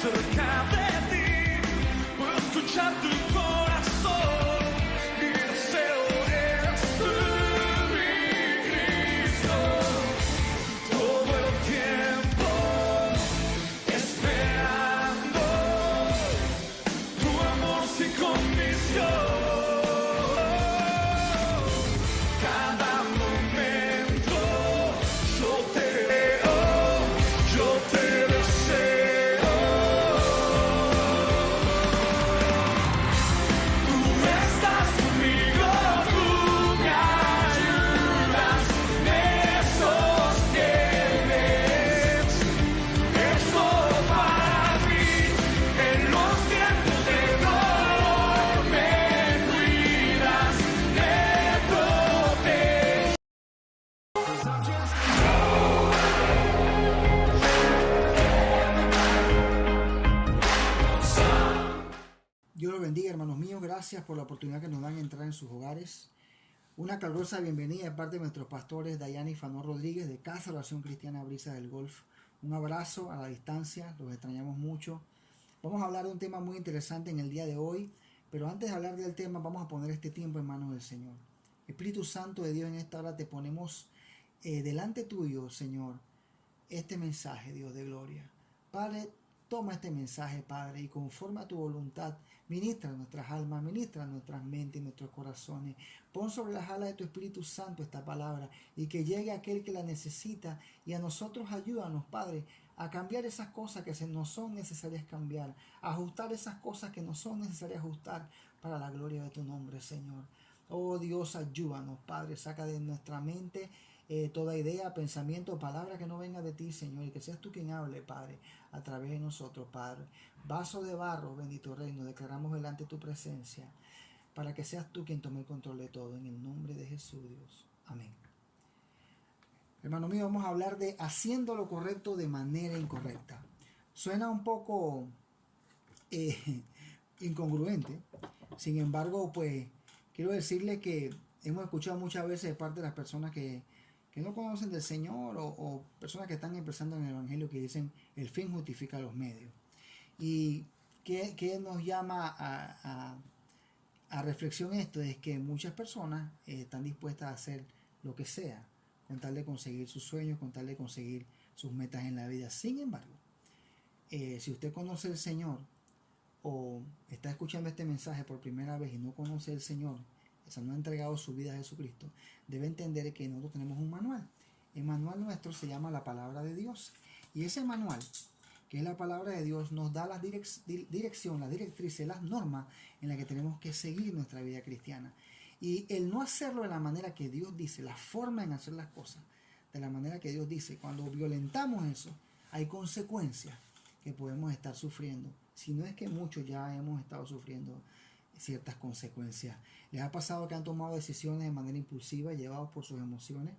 cerca de ti, puedo escuchar tu corazón. Mi deseo es servir, Cristo, todo el tiempo esperando tu amor sin condición. Dios los bendiga, hermanos míos. Gracias por la oportunidad que nos dan de entrar en sus hogares. Una calurosa bienvenida de parte de nuestros pastores Dayana y Fanor Rodríguez de Casa de Oración Cristiana Brisa del Golf. Un abrazo a la distancia, los extrañamos mucho. Vamos a hablar de un tema muy interesante en el día de hoy, pero antes de hablar del tema vamos a poner este tiempo en manos del Señor. Espíritu Santo de Dios, en esta hora te ponemos delante tuyo, Señor, este mensaje, Dios de gloria. Padre, toma este mensaje, Padre, y conforme a tu voluntad, ministra nuestras almas, ministra nuestras mentes y nuestros corazones. Pon sobre las alas de tu Espíritu Santo esta palabra y que llegue a aquel que la necesita, y a nosotros ayúdanos, Padre, a cambiar esas cosas que no son necesarias cambiar, a ajustar esas cosas que no son necesarias ajustar para la gloria de tu nombre, Señor. Oh Dios, ayúdanos, Padre, saca de nuestra mente toda idea, pensamiento, palabra que no venga de ti, Señor, y que seas tú quien hable, Padre, a través de nosotros, Padre. Vaso de barro, bendito Reino, declaramos delante de tu presencia, para que seas tú quien tome el control de todo, en el nombre de Jesús, Dios. Amén. Hermano mío, vamos a hablar de haciendo lo correcto de manera incorrecta. Suena un poco incongruente, sin embargo, pues, quiero decirle que hemos escuchado muchas veces de parte de las personas que no conocen del Señor o personas que están empezando en el Evangelio que dicen el fin justifica los medios. Y que nos llama a reflexión esto es que muchas personas están dispuestas a hacer lo que sea con tal de conseguir sus sueños, con tal de conseguir sus metas en la vida. Sin embargo, si usted conoce al Señor o está escuchando este mensaje por primera vez y no conoce al Señor, no ha entregado su vida a Jesucristo, debe entender que nosotros tenemos un manual. El manual nuestro se llama la palabra de Dios, y ese manual, que es la palabra de Dios, nos da la dirección, las directrices, las normas en las que tenemos que seguir nuestra vida cristiana. Y el no hacerlo de la manera que Dios dice, la forma en hacer las cosas de la manera que Dios dice, cuando violentamos eso, hay consecuencias que podemos estar sufriendo. Si no es que muchos ya hemos estado sufriendo ciertas consecuencias. ¿Les ha pasado que han tomado decisiones de manera impulsiva, llevados por sus emociones?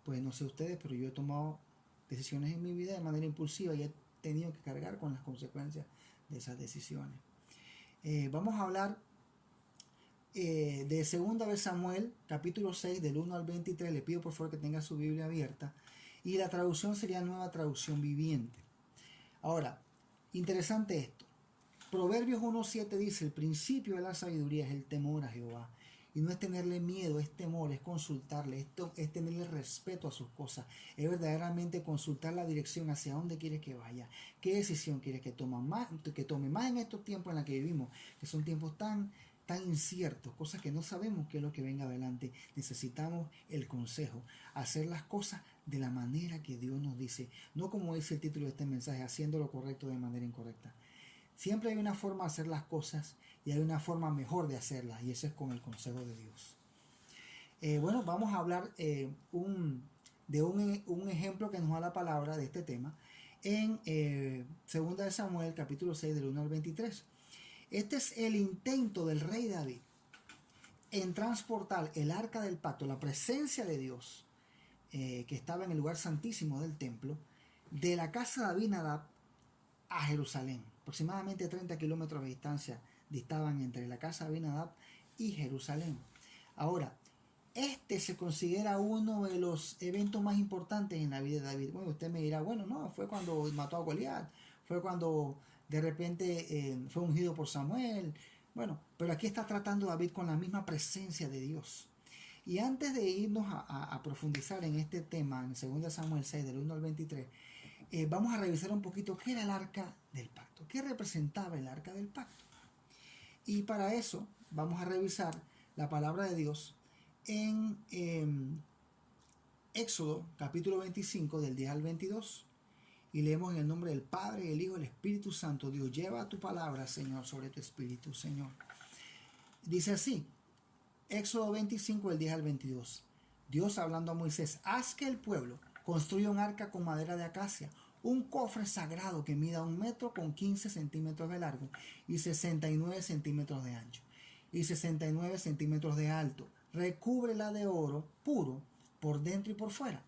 Pues no sé ustedes, pero yo he tomado decisiones en mi vida de manera impulsiva y he tenido que cargar con las consecuencias de esas decisiones. Vamos a hablar de 2 de Samuel, capítulo 6, del 1 al 23. Le pido por favor que tenga su Biblia abierta. Y la traducción sería Nueva Traducción Viviente. Ahora, interesante esto. Proverbios 1.7 dice, el principio de la sabiduría es el temor a Jehová. Y no es tenerle miedo, es temor, es consultarle, es tenerle respeto a sus cosas. Es verdaderamente consultar la dirección hacia dónde quiere que vaya. ¿Qué decisión quiere que tome más en estos tiempos en los que vivimos? Que son tiempos tan inciertos, cosas que no sabemos qué es lo que venga adelante. Necesitamos el consejo, hacer las cosas de la manera que Dios nos dice. No como dice el título de este mensaje, haciendo lo correcto de manera incorrecta. Siempre hay una forma de hacer las cosas y hay una forma mejor de hacerlas, y eso es con el consejo de Dios. Bueno, vamos a hablar de un ejemplo que nos da la palabra de este tema en 2 de Samuel, capítulo 6, del 1 al 23. Este es el intento del rey David en transportar el arca del pacto, la presencia de Dios, que estaba en el lugar santísimo del templo, de la casa de Abinadab a Jerusalén. Aproximadamente 30 kilómetros de distancia distaban entre la casa de Abinadab y Jerusalén. Ahora, este se considera uno de los eventos más importantes en la vida de David. Bueno, usted me dirá, bueno, no, fue cuando mató a Goliat, fue cuando de repente fue ungido por Samuel. Bueno, pero aquí está tratando David con la misma presencia de Dios. Y antes de irnos a profundizar en este tema, en 2 Samuel 6, del 1 al 23, vamos a revisar un poquito qué era el arca del pacto, qué representaba el arca del pacto. Y para eso vamos a revisar la palabra de Dios en Éxodo capítulo 25 del 10 al 22. Y leemos en el nombre del Padre, el Hijo y el Espíritu Santo. Dios, lleva tu palabra, Señor, sobre tu espíritu, Señor. Dice así, Éxodo 25 del 10 al 22. Dios hablando a Moisés: haz que el pueblo construya un arca con madera de acacia, un cofre sagrado que mida 1 metro con 15 centímetros de largo y 69 centímetros de ancho y 69 centímetros de alto. Recúbrela de oro puro por dentro y por fuera.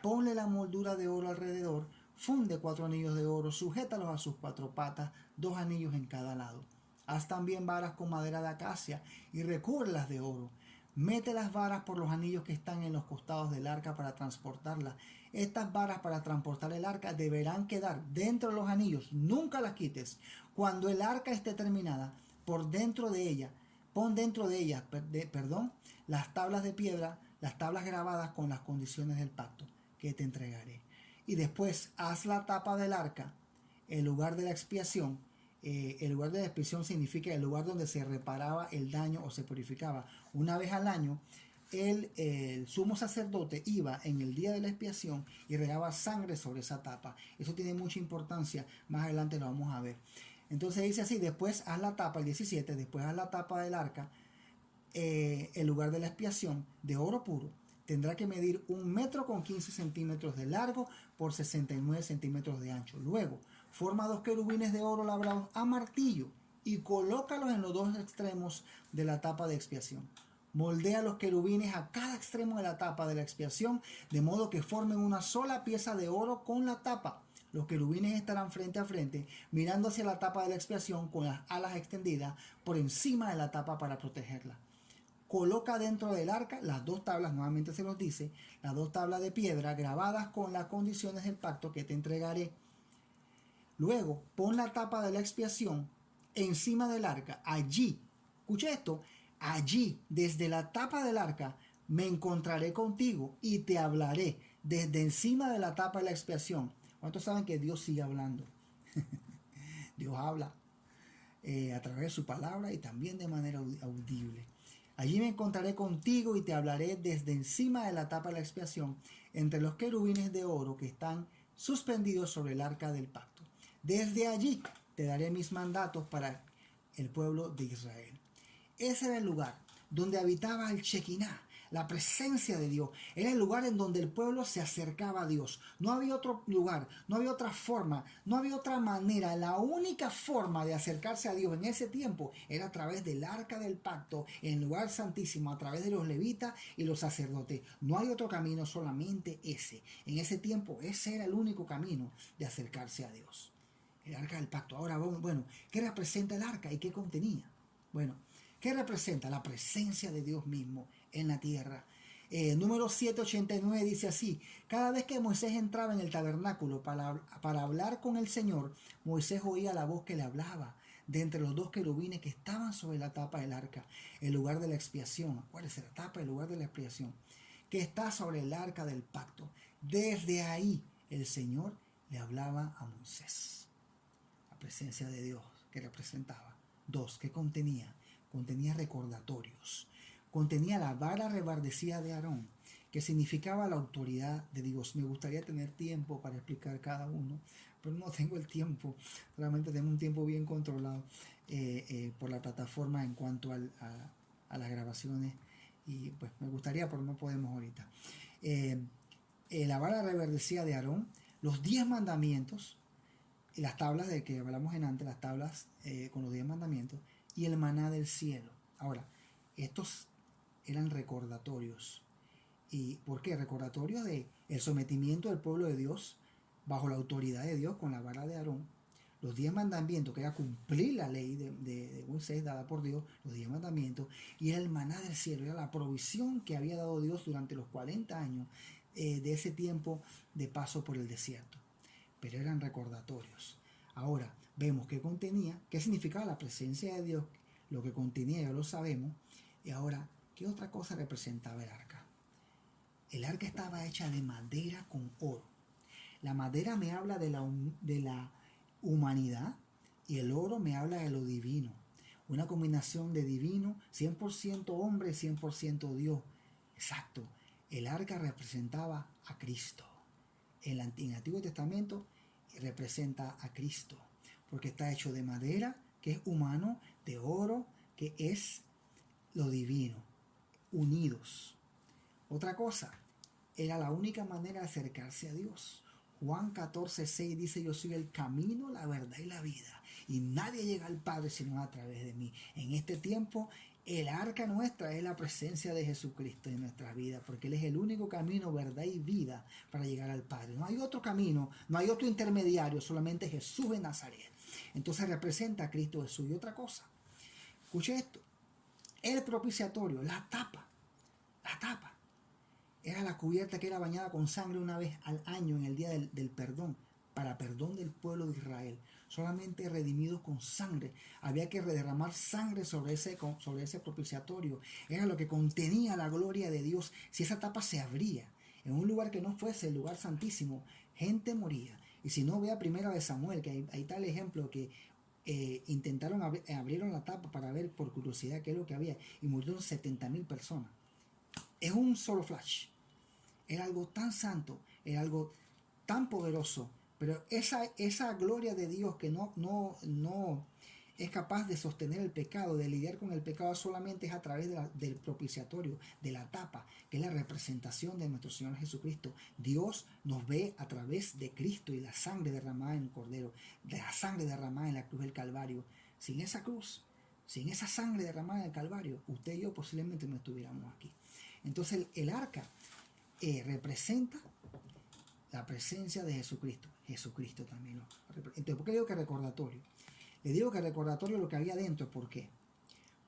Ponle la moldura de oro alrededor. Funde 4 anillos de oro, sujétalos a sus 4 patas, 2 anillos en cada lado. Haz también varas con madera de acacia y recúbrelas de oro. Mete las varas por los anillos que están en los costados del arca para transportarla. Estas varas para transportar el arca deberán quedar dentro de los anillos, nunca las quites. Cuando el arca esté terminada, pon dentro de ella las tablas de piedra, las tablas grabadas con las condiciones del pacto que te entregaré. Y después haz la tapa del arca, el lugar de la expiación. El lugar de la expiación significa el lugar donde se reparaba el daño o se purificaba. Una vez al año, el sumo sacerdote iba en el día de la expiación y regaba sangre sobre esa tapa. Eso tiene mucha importancia, más adelante lo vamos a ver. Entonces dice así: después haz la tapa, el 17, después haz la tapa del arca, el lugar de la expiación, de oro puro. Tendrá que medir 1 metro con 15 centímetros de largo por 69 centímetros de ancho. Luego, forma 2 querubines de oro labrados a martillo y colócalos en los 2 extremos de la tapa de expiación. Moldea los querubines a cada extremo de la tapa de la expiación, de modo que formen una sola pieza de oro con la tapa. Los querubines estarán frente a frente, mirando hacia la tapa de la expiación con las alas extendidas por encima de la tapa para protegerla. Coloca dentro del arca las 2 tablas, nuevamente se los dice, las 2 tablas de piedra grabadas con las condiciones del pacto que te entregaré. Luego, pon la tapa de la expiación encima del arca. Allí, escucha esto, allí, desde la tapa del arca, me encontraré contigo y te hablaré desde encima de la tapa de la expiación. ¿Cuántos saben que Dios sigue hablando? Dios habla a través de su palabra y también de manera audible. Allí me encontraré contigo y te hablaré desde encima de la tapa de la expiación, entre los querubines de oro que están suspendidos sobre el arca del pacto. Desde allí te daré mis mandatos para el pueblo de Israel. Ese era el lugar donde habitaba el Shekinah, la presencia de Dios. Era el lugar en donde el pueblo se acercaba a Dios. No había otro lugar, no había otra forma, no había otra manera. La única forma de acercarse a Dios en ese tiempo era a través del arca del pacto, en el lugar santísimo, a través de los levitas y los sacerdotes. No hay otro camino, solamente ese. En ese tiempo ese era el único camino de acercarse a Dios. El arca del pacto. Ahora, bueno, ¿qué representa el arca y qué contenía? Bueno, ¿qué representa? La presencia de Dios mismo en la tierra. Número 789 dice así: cada vez que Moisés entraba en el tabernáculo para hablar con el Señor, Moisés oía la voz que le hablaba de entre los 2 querubines que estaban sobre la tapa del arca, el lugar de la expiación. Acuérdense, la tapa, el lugar de la expiación, que está sobre el arca del pacto. Desde ahí el Señor le hablaba a Moisés. La presencia de Dios que representaba. 2, ¿qué contenía? Contenía recordatorios. Contenía la vara rebardecida de Aarón, que significaba la autoridad de Dios. Me gustaría tener tiempo para explicar cada uno, pero no tengo el tiempo. Realmente tengo un tiempo bien controlado por la plataforma en cuanto a las grabaciones. Y pues me gustaría, pero no podemos ahorita. La vara reverdecida de Aarón, los 10 mandamientos, las tablas de que hablamos en antes, las tablas con los 10 mandamientos, y el maná del cielo. Ahora, estos eran recordatorios. ¿Y por qué? Recordatorios de el sometimiento del pueblo de Dios bajo la autoridad de Dios con la vara de Aarón. Los 10 mandamientos, que era cumplir la ley de Moisés dada por Dios, los 10 mandamientos, y era el maná del cielo, era la provisión que había dado Dios durante los 40 años de ese tiempo de paso por el desierto. Pero eran recordatorios. Ahora, vemos qué contenía, qué significaba la presencia de Dios, lo que contenía ya lo sabemos. Y ahora, ¿qué otra cosa representaba el arca? El arca estaba hecha de madera con oro. La madera me habla de la humanidad y el oro me habla de lo divino. Una combinación de divino, 100% hombre, 100% Dios. Exacto. El arca representaba a Cristo. En el Antiguo Testamento representa a Cristo, porque está hecho de madera, que es humano, de oro, que es lo divino, unidos. Otra cosa, era la única manera de acercarse a Dios. Juan 14:6 dice: yo soy el camino, la verdad y la vida, y nadie llega al Padre sino a través de mí. En este tiempo, el arca nuestra es la presencia de Jesucristo en nuestras vidas, porque Él es el único camino, verdad y vida para llegar al Padre. No hay otro camino, no hay otro intermediario, solamente Jesús de Nazaret. Entonces representa a Cristo Jesús. Y otra cosa, escuche esto, el propiciatorio, la tapa, era la cubierta que era bañada con sangre una vez al año en el día del perdón, para perdón del pueblo de Israel. Solamente redimidos con sangre. Había que derramar sangre sobre ese propiciatorio. Era lo que contenía la gloria de Dios. Si esa tapa se abría en un lugar que no fuese el lugar santísimo, gente moría. Y si no, vea Primera de Samuel, que ahí está el ejemplo que abrieron la tapa para ver por curiosidad qué es lo que había, y murieron 70,000 personas. Es un solo flash. Era algo tan santo, era algo tan poderoso, pero esa gloria de Dios que no es capaz de sostener el pecado, de lidiar con el pecado, solamente es a través del propiciatorio, de la tapa, que es la representación de nuestro Señor Jesucristo. Dios nos ve a través de Cristo y la sangre derramada en el Cordero, de la sangre derramada en la cruz del Calvario. Sin esa cruz, sin esa sangre derramada en el Calvario, usted y yo posiblemente no estuviéramos aquí. Entonces el arca representa la presencia de Jesucristo. Jesucristo también lo representa. Entonces, ¿por qué digo que recordatorio? Le digo que recordatorio lo que había dentro. ¿Por qué?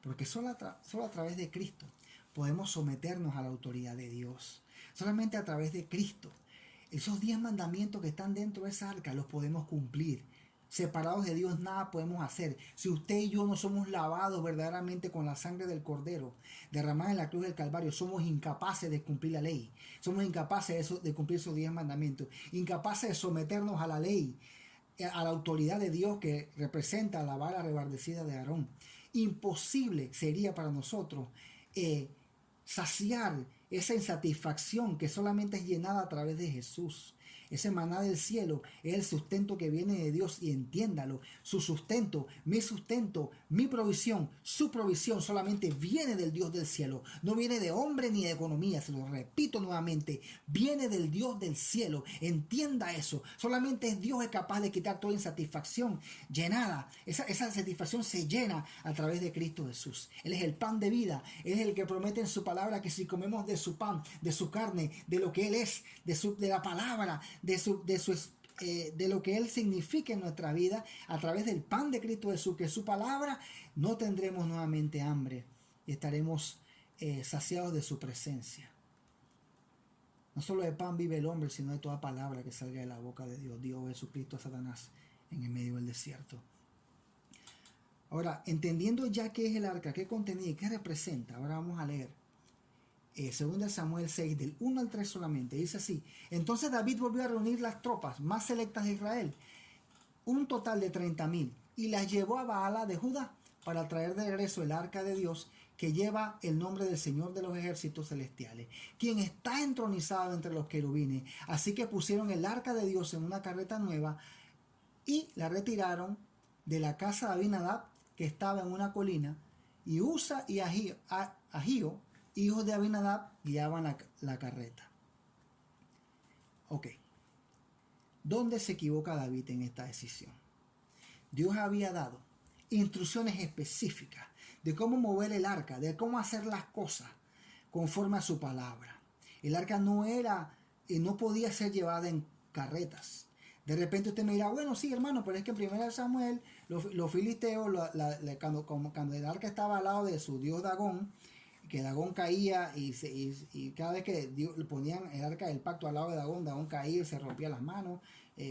Porque solo a través de Cristo podemos someternos a la autoridad de Dios. Solamente a través de Cristo. Esos 10 mandamientos que están dentro de esa arca los podemos cumplir. Separados de Dios nada podemos hacer. Si usted y yo no somos lavados verdaderamente con la sangre del Cordero derramada en la cruz del Calvario, somos incapaces de cumplir la ley. Somos incapaces de cumplir esos 10 mandamientos. Incapaces de someternos a la ley, a la autoridad de Dios que representa la vara rebardecida de Aarón. Imposible sería para nosotros saciar esa insatisfacción que solamente es llenada a través de Jesús. Ese maná del cielo es el sustento que viene de Dios, y entiéndalo, su sustento, mi provisión, su provisión solamente viene del Dios del cielo. No viene de hombre ni de economía, se lo repito nuevamente, viene del Dios del cielo. Entienda eso, solamente Dios es capaz de quitar toda insatisfacción llenada. Esa satisfacción se llena a través de Cristo Jesús. Él es el pan de vida, Él es el que promete en su palabra que si comemos de su pan, de su carne, de lo que Él es, de la palabra, de lo que Él significa en nuestra vida, a través del pan de Cristo Jesús, que es su palabra, no tendremos nuevamente hambre y estaremos saciados de su presencia. No solo de pan vive el hombre, sino de toda palabra que salga de la boca de Dios. Dios Jesucristo a Satanás en el medio del desierto. Ahora, entendiendo ya qué es el arca, qué contenía y qué representa, ahora vamos a leer 2 Samuel 6, del 1 al 3 solamente. Dice así: entonces David volvió a reunir las tropas más selectas de Israel, un total de 30,000, y las llevó a Baala de Judá para traer de regreso el arca de Dios, que lleva el nombre del Señor de los ejércitos celestiales, quien está entronizado entre los querubines. Así que pusieron el arca de Dios en una carreta nueva y la retiraron de la casa de Abinadab, que estaba en una colina, y Usa y Ahío, hijos de Abinadab, guiaban la carreta. Ok. ¿Dónde se equivoca David en esta decisión? Dios había dado instrucciones específicas de cómo mover el arca, de cómo hacer las cosas conforme a su palabra. El arca no podía ser llevada en carretas. De repente usted me dirá, bueno, sí, hermano, pero es que en 1 Samuel, los filisteos, cuando el arca estaba al lado de su dios Dagón, que Dagón caía y cada vez que le ponían el arca del pacto al lado de Dagón, Dagón caía y se rompía las manos.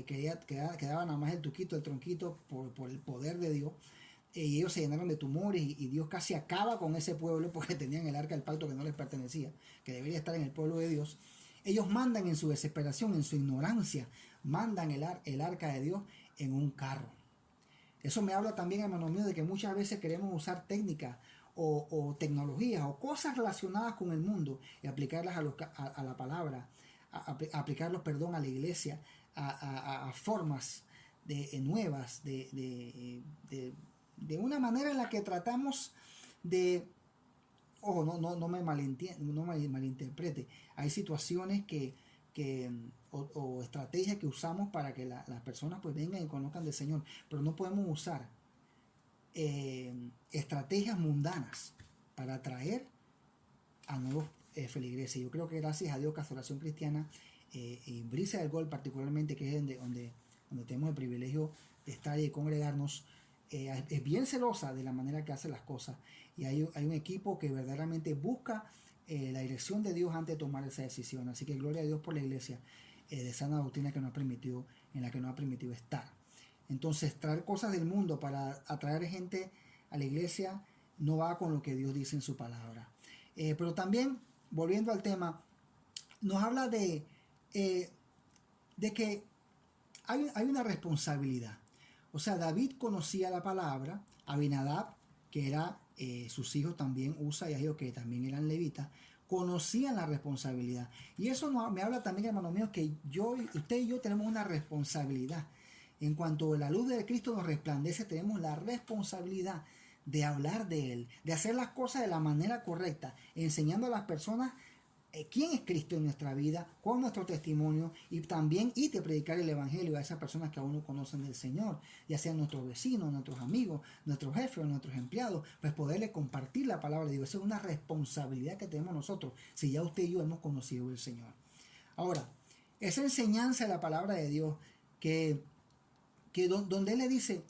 quedaba nada más el tuquito, el tronquito por el poder de Dios. Y ellos se llenaron de tumores y Dios casi acaba con ese pueblo porque tenían el arca del pacto que no les pertenecía, que debería estar en el pueblo de Dios. Ellos mandan en su desesperación, en su ignorancia, mandan el arca de Dios en un carro. Eso me habla también, hermano mío, de que muchas veces queremos usar técnicas o tecnologías o cosas relacionadas con el mundo y aplicarlas a la palabra, aplicarlos, perdón, a la iglesia, a formas nuevas, de una manera en la que tratamos de... Ojo, no me malinterprete. Hay situaciones o estrategias que usamos para que las personas pues vengan y conozcan del Señor, pero no podemos usar estrategias mundanas para atraer a nuevos feligreses. Yo creo que gracias a Dios, Castoración Cristiana y Brisa del Gol particularmente, que es donde tenemos el privilegio de estar y de congregarnos, es bien celosa de la manera que hace las cosas, y hay un equipo que verdaderamente busca la dirección de Dios antes de tomar esa decisión. Así que gloria a Dios por la iglesia de sana doctrina en la que nos ha permitido estar. Entonces, traer cosas del mundo para atraer gente a la iglesia no va con lo que Dios dice en su palabra. Pero también, volviendo al tema, nos habla de que hay una responsabilidad. O sea, David conocía la palabra, Abinadab, que era sus hijos también, Usa y Ahio, que también eran levitas, conocían la responsabilidad. Y eso me habla también, hermano mío, que usted y yo tenemos una responsabilidad. En cuanto la luz de Cristo nos resplandece, tenemos la responsabilidad de hablar de Él, de hacer las cosas de la manera correcta, enseñando a las personas quién es Cristo en nuestra vida, cuál es nuestro testimonio, y también de predicar el evangelio a esas personas que aún no conocen del Señor, ya sean nuestros vecinos, nuestros amigos, nuestros jefes, nuestros empleados, pues poderles compartir la palabra de Dios. Esa es una responsabilidad que tenemos nosotros, si ya usted y yo hemos conocido el Señor. Ahora, esa enseñanza de la palabra de Dios, donde Él le dice,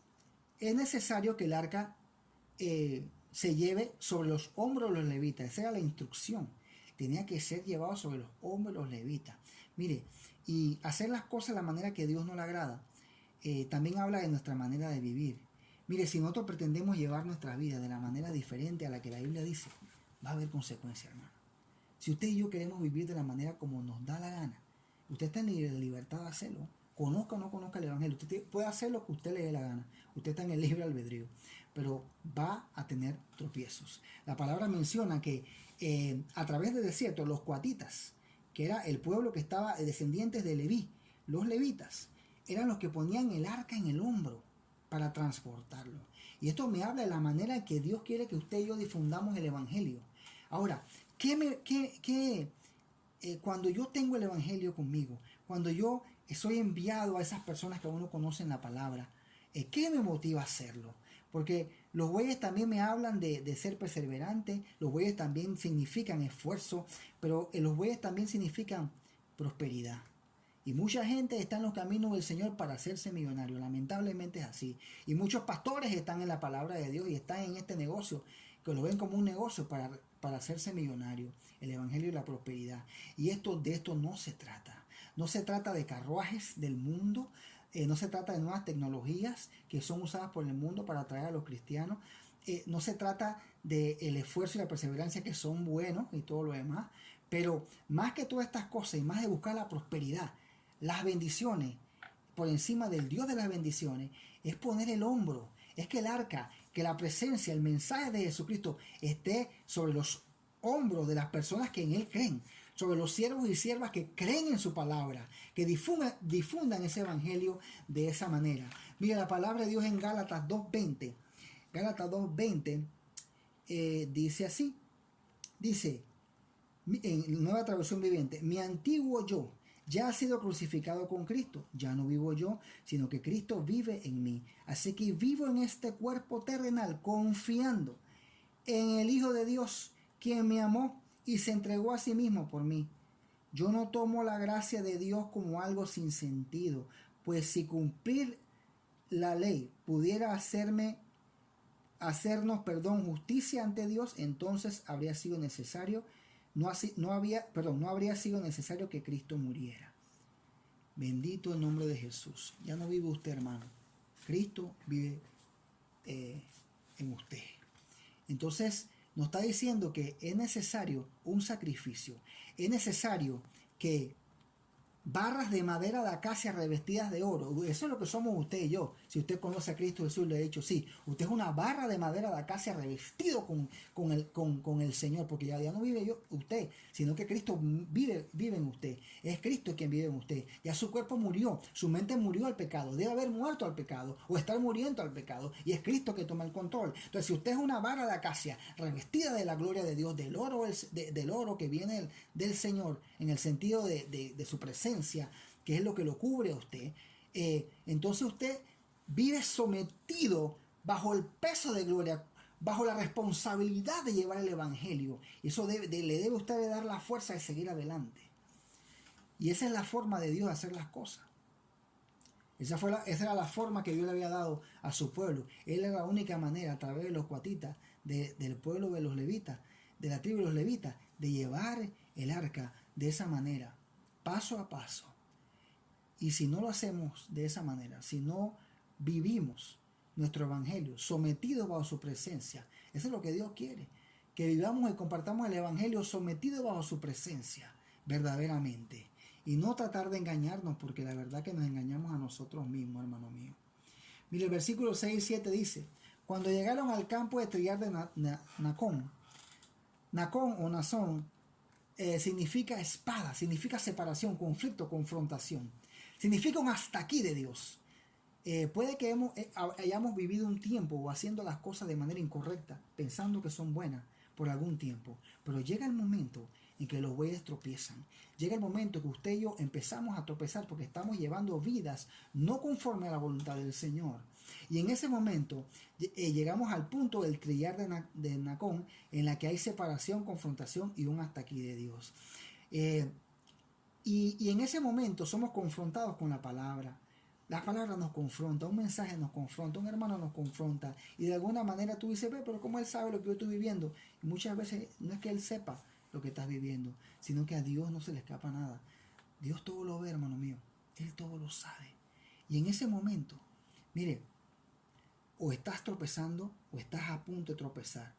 es necesario que el arca se lleve sobre los hombros de los levitas. Esa era la instrucción. Tenía que ser llevado sobre los hombros de los levitas. Mire, y hacer las cosas de la manera que Dios no le agrada, también habla de nuestra manera de vivir. Mire, si nosotros pretendemos llevar nuestra vida de la manera diferente a la que la Biblia dice, va a haber consecuencias, hermano. Si usted y yo queremos vivir de la manera como nos da la gana, usted está en la libertad de hacerlo. Conozca o no conozca el evangelio, usted puede hacer lo que usted le dé la gana. Usted está en el libre albedrío, pero va a tener tropiezos. La palabra menciona que a través del desierto, los coatitas, que era el pueblo que estaba descendientes de Leví, los levitas, eran los que ponían el arca en el hombro para transportarlo. Y esto me habla de la manera en que Dios quiere que usted y yo difundamos el evangelio. Ahora, cuando yo tengo el evangelio conmigo, cuando yo soy enviado a esas personas que aún no conocen la palabra, ¿qué me motiva a hacerlo? Porque los bueyes también me hablan de ser perseverante, los bueyes también significan esfuerzo, pero los bueyes también significan prosperidad. Y mucha gente está en los caminos del Señor para hacerse millonario, lamentablemente es así. Y muchos pastores están en la palabra de Dios y están en este negocio, que lo ven como un negocio para hacerse millonario, el evangelio y la prosperidad. Y de esto no se trata. No se trata de carruajes del mundo, no se trata de nuevas tecnologías que son usadas por el mundo para atraer a los cristianos. No se trata del esfuerzo y la perseverancia, que son buenos y todo lo demás. Pero más que todas estas cosas y más de buscar la prosperidad, las bendiciones, por encima del Dios de las bendiciones, es poner el hombro. Es que el arca, que la presencia, el mensaje de Jesucristo esté sobre los hombros de las personas que en Él creen, sobre los siervos y siervas que creen en su palabra, que difundan ese evangelio de esa manera. Mira la palabra de Dios en Gálatas 2:20. Gálatas 2:20 dice así. Dice, en Nueva Traducción Viviente, mi antiguo yo ya ha sido crucificado con Cristo. Ya no vivo yo, sino que Cristo vive en mí. Así que vivo en este cuerpo terrenal confiando en el Hijo de Dios, quien me amó y se entregó a sí mismo por mí. Yo no tomo la gracia de Dios como algo sin sentido, pues si cumplir la ley pudiera hacernos, justicia ante Dios, entonces no habría sido necesario que Cristo muriera. Bendito el nombre de Jesús. Ya no vive usted, hermano. Cristo vive en usted. Entonces, nos está diciendo que es necesario un sacrificio. Es necesario que barras de madera de acacia revestidas de oro. Eso es lo que somos usted y yo. Si usted conoce a Cristo Jesús, le he dicho, sí, usted es una barra de madera de acacia revestido con el Señor, porque ya no vive usted, sino que Cristo vive en usted. Es Cristo quien vive en usted. Ya su cuerpo murió, su mente murió al pecado, debe haber muerto al pecado o estar muriendo al pecado, y es Cristo que toma el control. Entonces, si usted es una barra de acacia revestida de la gloria de Dios, del oro que viene del Señor, en el sentido de su presencia, que es lo que lo cubre a usted, entonces usted vive sometido bajo el peso de gloria, bajo la responsabilidad de llevar el evangelio. Eso le debe usted dar la fuerza de seguir adelante. Y esa es la forma de Dios de hacer las cosas. Esa era la forma que Dios le había dado a su pueblo. Él era la única manera, a través de los coatitas, del pueblo de los levitas, de la tribu de los levitas, de llevar el arca de esa manera, paso a paso. Y si no lo hacemos de esa manera, si no vivimos nuestro evangelio sometidos bajo su presencia, eso es lo que Dios quiere, que vivamos y compartamos el evangelio sometidos bajo su presencia verdaderamente, y no tratar de engañarnos, porque la verdad que nos engañamos a nosotros mismos, hermano mío. Mire, el versículo 6 y 7 dice: cuando llegaron al campo de trillar de Nacón o Nazón, significa espada, significa separación, conflicto, confrontación. Significa un hasta aquí de Dios. Puede que hayamos vivido un tiempo haciendo las cosas de manera incorrecta, pensando que son buenas por algún tiempo, pero llega el momento en que los bueyes tropiezan. Llega el momento que usted y yo empezamos a tropezar porque estamos llevando vidas no conforme a la voluntad del Señor. Y en ese momento llegamos al punto del trillar de Nacón, en la que hay separación, confrontación y un hasta aquí de Dios. Y en ese momento somos confrontados con la palabra. La palabra nos confronta, un mensaje nos confronta, un hermano nos confronta, y de alguna manera tú dices, pero ¿cómo él sabe lo que yo estoy viviendo? Y muchas veces no es que él sepa lo que estás viviendo, sino que a Dios no se le escapa nada. Dios todo lo ve, hermano mío. Él todo lo sabe. Y en ese momento, mire, o estás tropezando, o estás a punto de tropezar,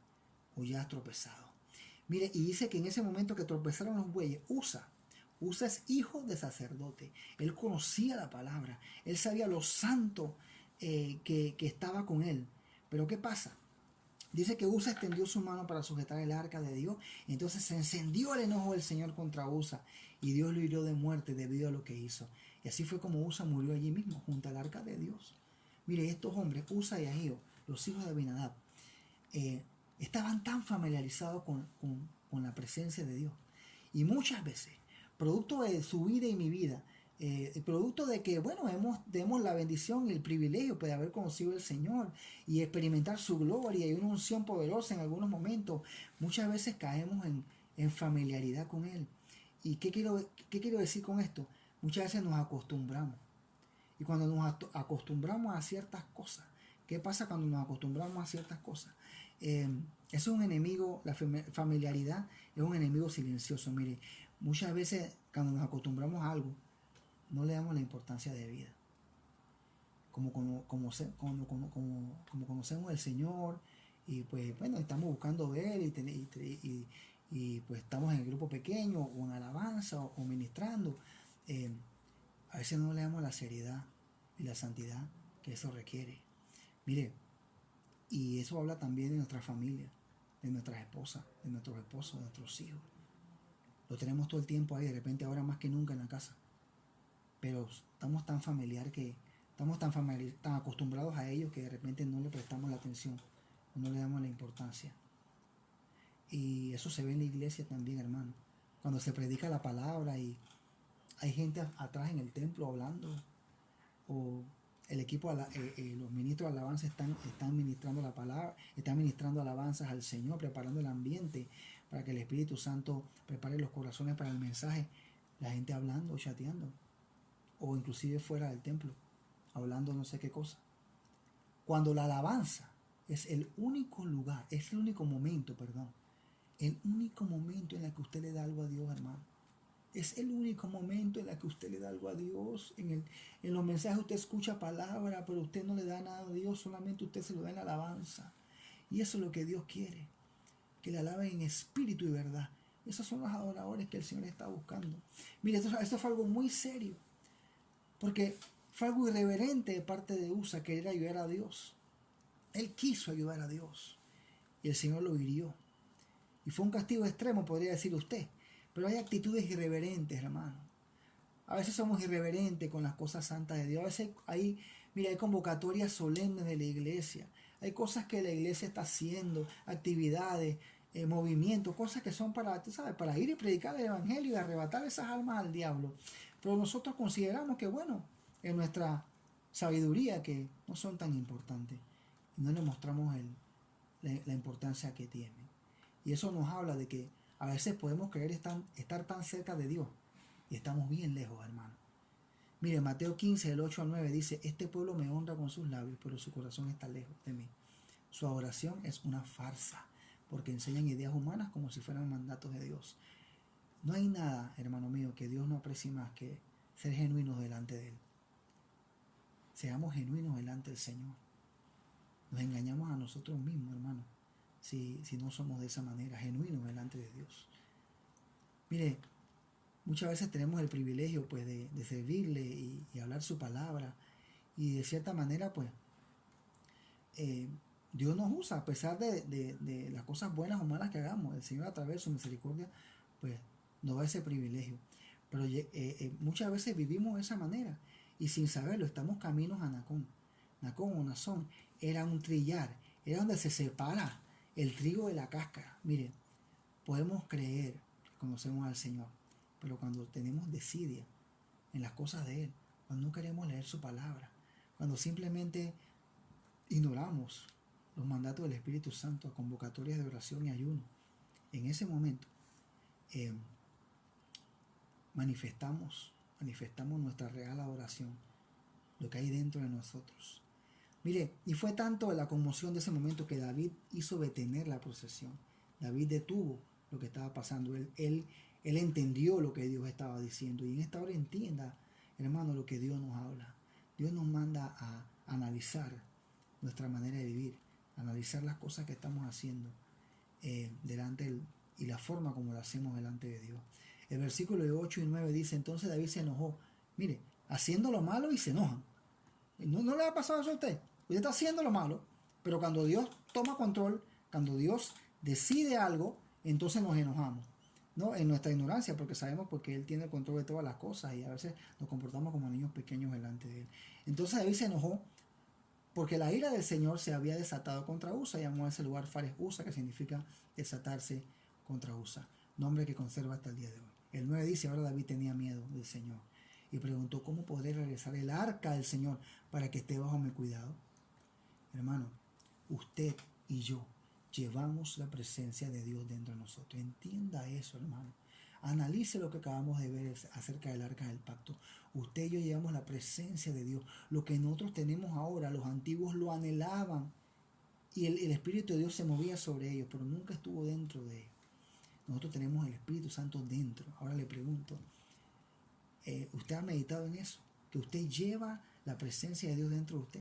o ya has tropezado. Mire, y dice que en ese momento que tropezaron los bueyes, Usa es hijo de sacerdote. Él conocía la palabra. Él sabía lo santo que estaba con él. Pero ¿qué pasa? Dice que Usa extendió su mano para sujetar el arca de Dios. Entonces se encendió el enojo del Señor contra Usa, y Dios lo hirió de muerte debido a lo que hizo. Y así fue como Usa murió allí mismo, junto al arca de Dios. Mire, estos hombres, Usa y Ahío, los hijos de Abinadab, estaban tan familiarizados con la presencia de Dios. Y muchas veces, producto de su vida y mi vida, producto de que, bueno, tenemos la bendición y el privilegio de haber conocido al Señor y experimentar su gloria y una unción poderosa en algunos momentos, muchas veces caemos en familiaridad con Él. ¿Y qué quiero decir con esto? Muchas veces nos acostumbramos. Y cuando nos acostumbramos a ciertas cosas, ¿qué pasa cuando nos acostumbramos a ciertas cosas? Eso es un enemigo, la familiaridad es un enemigo silencioso. Mire, muchas veces cuando nos acostumbramos a algo, no le damos la importancia de vida. Como conocemos al Señor, y pues bueno, estamos buscando ver y pues estamos en el grupo pequeño o en alabanza o ministrando, a veces no le damos la seriedad y la santidad que eso requiere. Mire, y eso habla también de nuestra familia, de nuestras esposas, de nuestros esposos, de nuestros hijos. Lo tenemos todo el tiempo ahí, de repente ahora más que nunca en la casa. Pero estamos tan tan acostumbrados a ellos, que de repente no le prestamos la atención, no le damos la importancia. Y eso se ve en la iglesia también, hermano. Cuando se predica la palabra y hay gente atrás en el templo hablando, o el equipo, los ministros de alabanza están ministrando la palabra, están ministrando alabanzas al Señor, preparando el ambiente para que el Espíritu Santo prepare los corazones para el mensaje. La gente hablando, chateando, o inclusive fuera del templo, hablando no sé qué cosa. Cuando la alabanza es el único lugar, es el único momento, el único momento en el que usted le da algo a Dios, hermano. Es el único momento en el que usted le da algo a Dios. En los mensajes usted escucha palabra, pero usted no le da nada a Dios, solamente usted se lo da en la alabanza. Y eso es lo que Dios quiere, que le alaben en espíritu y verdad. Esos son los adoradores que el Señor está buscando. Mire, esto fue algo muy serio, porque fue algo irreverente de parte de Usa querer ayudar a Dios. Él quiso ayudar a Dios y el Señor lo hirió. Y fue un castigo extremo, podría decir usted. Pero hay actitudes irreverentes, hermano. A veces somos irreverentes con las cosas santas de Dios. A veces hay convocatorias solemnes de la iglesia. Hay cosas que la iglesia está haciendo, actividades, movimientos, cosas que son para, tú sabes, para ir y predicar el evangelio y arrebatar esas almas al diablo. Pero nosotros consideramos que, bueno, en nuestra sabiduría, que no son tan importantes. Y no le mostramos la importancia que tienen. Y eso nos habla de que a veces podemos creer estar tan cerca de Dios y estamos bien lejos, hermano. Mire, Mateo 15, del 8 al 9 dice: este pueblo me honra con sus labios, pero su corazón está lejos de mí. Su adoración es una farsa, porque enseñan ideas humanas como si fueran mandatos de Dios. No hay nada, hermano mío, que Dios no aprecie más que ser genuinos delante de Él. Seamos genuinos delante del Señor. Nos engañamos a nosotros mismos, hermano, si no somos de esa manera, genuinos delante de Dios. Mire, muchas veces tenemos el privilegio pues de servirle y hablar su palabra, y de cierta manera pues Dios nos usa a pesar de las cosas buenas o malas que hagamos. El Señor, a través de su misericordia, pues nos da ese privilegio. Pero muchas veces vivimos de esa manera y sin saberlo estamos caminos a Nacón. Nacón o Nazón era un trillar, era donde se separa el trigo de la cáscara. Mire, podemos creer que conocemos al Señor, pero cuando tenemos desidia en las cosas de Él, cuando no queremos leer su palabra, cuando simplemente ignoramos los mandatos del Espíritu Santo, convocatorias de oración y ayuno, en ese momento manifestamos nuestra real adoración, lo que hay dentro de nosotros. Mire, y fue tanto la conmoción de ese momento que David hizo detener la procesión. David detuvo lo que estaba pasando. Él entendió lo que Dios estaba diciendo. Y en esta hora entienda, hermano, lo que Dios nos habla. Dios nos manda a analizar nuestra manera de vivir, analizar las cosas que estamos haciendo y la forma como lo hacemos delante de Dios. El versículo de 8 y 9 dice: entonces David se enojó. Mire, haciendo lo malo y se enojan. ¿No le ha pasado eso a usted? Usted está haciendo lo malo, pero cuando Dios toma control, cuando Dios decide algo, entonces nos enojamos, ¿no? En nuestra ignorancia, porque sabemos porque Él tiene el control de todas las cosas y a veces nos comportamos como niños pequeños delante de Él. Entonces David se enojó porque la ira del Señor se había desatado contra Usa. Llamó a ese lugar Fares Usa, que significa desatarse contra Usa, nombre que conserva hasta el día de hoy. El 9 dice: ahora David tenía miedo del Señor y preguntó: ¿cómo podré regresar el arca del Señor para que esté bajo mi cuidado? Hermano, usted y yo llevamos la presencia de Dios dentro de nosotros. Entienda eso, hermano. Analice lo que acabamos de ver acerca del arca del pacto. Usted y yo llevamos la presencia de Dios. Lo que nosotros tenemos ahora, los antiguos lo anhelaban y el Espíritu de Dios se movía sobre ellos, pero nunca estuvo dentro de ellos. Nosotros tenemos el Espíritu Santo dentro. Ahora le pregunto, ¿usted ha meditado en eso? Que usted lleva la presencia de Dios dentro de usted.